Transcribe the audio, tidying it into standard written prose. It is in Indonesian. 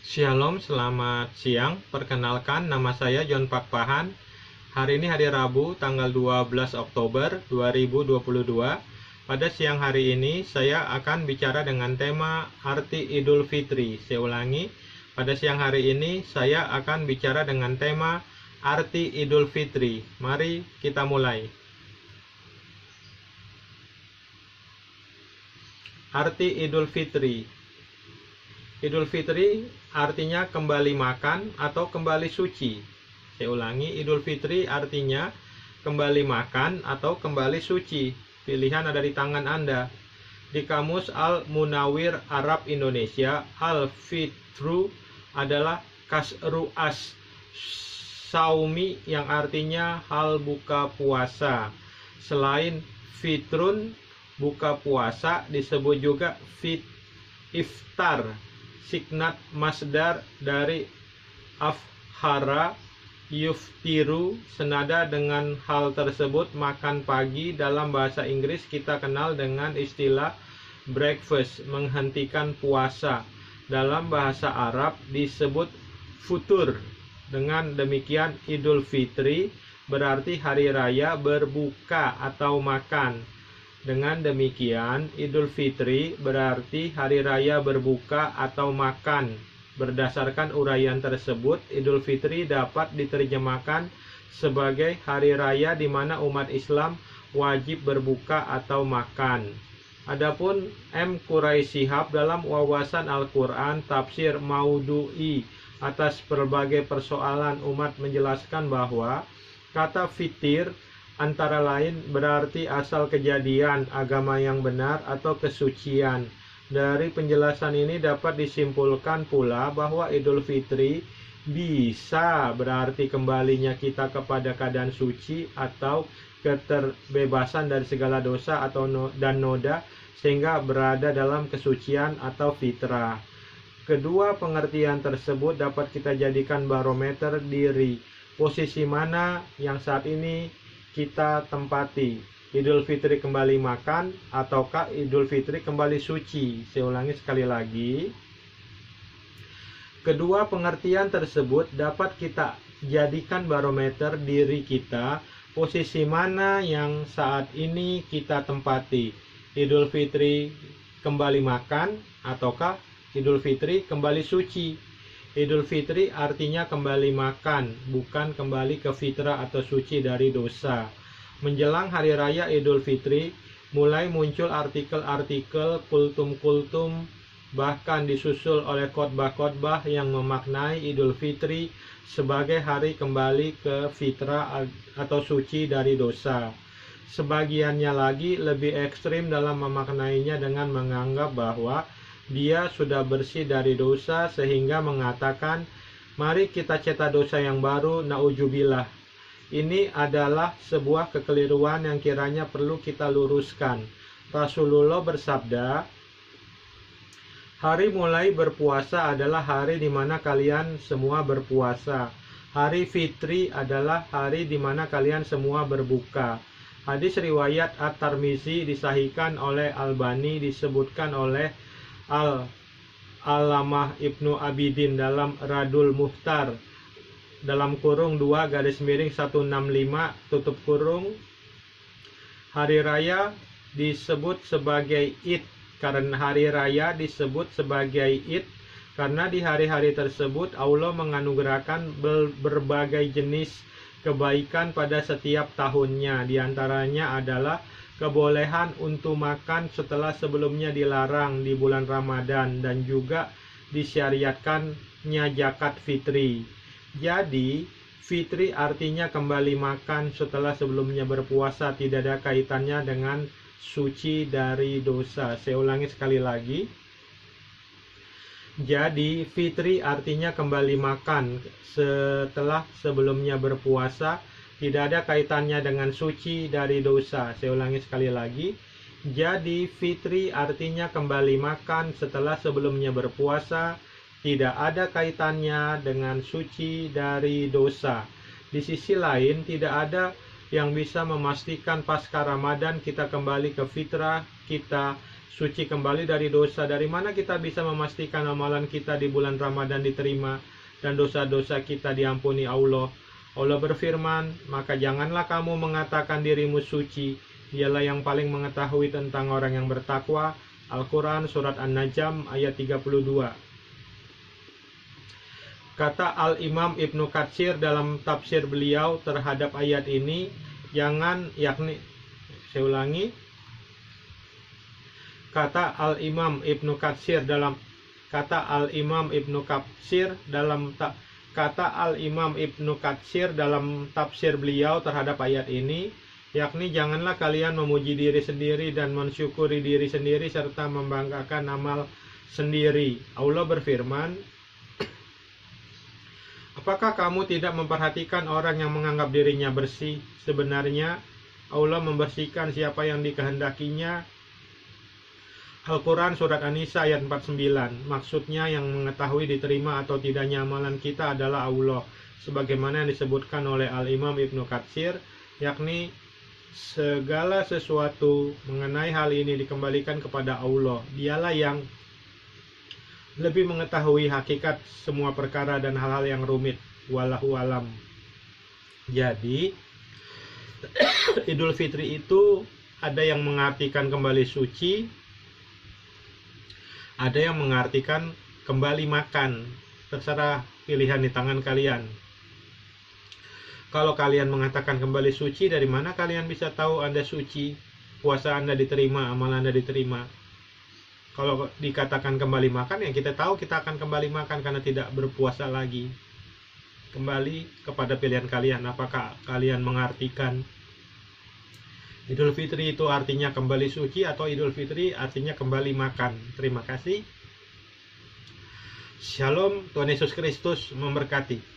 Shalom, selamat siang. Perkenalkan, nama saya John Pakpahan. Hari ini hari Rabu, tanggal 12 Oktober 2022. Pada siang hari ini, saya akan bicara dengan tema arti Idul Fitri. Saya ulangi, pada siang hari ini, saya akan bicara dengan tema arti Idul Fitri. Mari kita mulai. Arti Idul Fitri. Idul Fitri artinya kembali makan atau kembali suci. Saya ulangi, Idul Fitri artinya kembali makan atau kembali suci. Pilihan ada di tangan Anda. Di kamus Al-Munawir Arab Indonesia, Al-Fitru adalah kasru'as saumi yang artinya hal buka puasa. Selain fitrun, buka puasa, disebut juga iftar. Signat masdar dari afhara yuftiru, senada dengan hal tersebut makan pagi dalam bahasa Inggris kita kenal dengan istilah breakfast, menghentikan puasa. Dalam bahasa Arab disebut futur. Dengan demikian Idul Fitri berarti hari raya berbuka atau makan. Dengan demikian, Idul Fitri berarti hari raya berbuka atau makan. Berdasarkan uraian tersebut, Idul Fitri dapat diterjemahkan sebagai hari raya di mana umat Islam wajib berbuka atau makan. Adapun M. Quraisy dalam wawasan Al-Quran Tafsir Maudu'i atas berbagai persoalan umat menjelaskan bahwa kata fitir antara lain berarti asal kejadian, agama yang benar, atau kesucian. Dari penjelasan ini dapat disimpulkan pula bahwa Idul Fitri bisa berarti kembalinya kita kepada keadaan suci atau keterbebasan dari segala dosa dan noda sehingga berada dalam kesucian atau fitrah. Kedua pengertian tersebut dapat kita jadikan barometer diri. Posisi mana yang saat ini kita tempati, Idul Fitri kembali makan ataukah Idul Fitri kembali suci? Saya ulangi sekali lagi. Kedua pengertian tersebut dapat kita jadikan barometer diri kita, posisi mana yang saat ini kita tempati, Idul Fitri kembali makan ataukah Idul Fitri kembali suci? Idul Fitri artinya kembali makan, bukan kembali ke fitrah atau suci dari dosa. Menjelang Hari Raya Idul Fitri, mulai muncul artikel-artikel kultum-kultum, bahkan disusul oleh khotbah-khotbah yang memaknai Idul Fitri sebagai hari kembali ke fitrah atau suci dari dosa. Sebagiannya lagi lebih ekstrim dalam memaknainya dengan menganggap bahwa dia sudah bersih dari dosa sehingga mengatakan, mari kita cetak dosa yang baru, na'udzubillah. Ini adalah sebuah kekeliruan yang kiranya perlu kita luruskan. Rasulullah bersabda, hari mulai berpuasa adalah hari di mana kalian semua berpuasa. Hari Fitri adalah hari di mana kalian semua berbuka. Hadis riwayat At-Tirmizi disahihkan oleh Albani, disebutkan oleh Al-Alamah Ibnu Abidin dalam Radul Muhtar dalam kurung 2-165 tutup kurung. Hari raya disebut sebagai Id karena hari raya disebut sebagai Id karena di hari-hari tersebut Allah menganugerahkan berbagai jenis kebaikan pada setiap tahunnya. Di antaranya adalah kebolehan untuk makan setelah sebelumnya dilarang di bulan Ramadan dan juga disyariatkannya zakat fitri. Jadi, fitri artinya kembali makan setelah sebelumnya berpuasa, tidak ada kaitannya dengan suci dari dosa. Saya ulangi sekali lagi. Jadi, fitri artinya kembali makan setelah sebelumnya berpuasa, tidak ada kaitannya dengan suci dari dosa. Saya ulangi sekali lagi. Jadi fitri artinya kembali makan setelah sebelumnya berpuasa, tidak ada kaitannya dengan suci dari dosa. Di sisi lain, tidak ada yang bisa memastikan pasca Ramadan kita kembali ke fitrah kita suci kembali dari dosa. Dari mana kita bisa memastikan amalan kita di bulan Ramadan diterima dan dosa-dosa kita diampuni Allah? Allah berfirman, maka janganlah kamu mengatakan dirimu suci, dialah yang paling mengetahui tentang orang yang bertakwa. Al-Quran Surat An-Najm ayat 32. Kata Al-Imam Ibnu Katsir dalam tafsir beliau terhadap ayat ini, kata Al-Imam Ibnu Katsir dalam tafsir beliau terhadap ayat ini, yakni janganlah kalian memuji diri sendiri dan mensyukuri diri sendiri serta membanggakan amal sendiri. Allah berfirman, apakah kamu tidak memperhatikan orang yang menganggap dirinya bersih? Sebenarnya Allah membersihkan siapa yang dikehendakinya. Al-Quran Surat An-Nisa ayat 49. Maksudnya yang mengetahui diterima atau tidaknya amalan kita adalah Allah, sebagaimana yang disebutkan oleh Al-Imam Ibnu Katsir, yakni segala sesuatu mengenai hal ini dikembalikan kepada Allah. Dialah yang lebih mengetahui hakikat semua perkara dan hal-hal yang rumit. Wallahu alam. Jadi Idul Fitri itu ada yang mengartikan kembali suci, ada yang mengartikan kembali makan. Terserah pilihan di tangan kalian. Kalau kalian mengatakan kembali suci, dari mana kalian bisa tahu Anda suci? Puasa Anda diterima, amal Anda diterima. Kalau dikatakan kembali makan, ya kita tahu kita akan kembali makan karena tidak berpuasa lagi. Kembali kepada pilihan kalian. Apakah kalian mengartikan Idul Fitri itu artinya kembali suci atau Idul Fitri artinya kembali makan? Terima kasih. Shalom, Tuhan Yesus Kristus memberkati.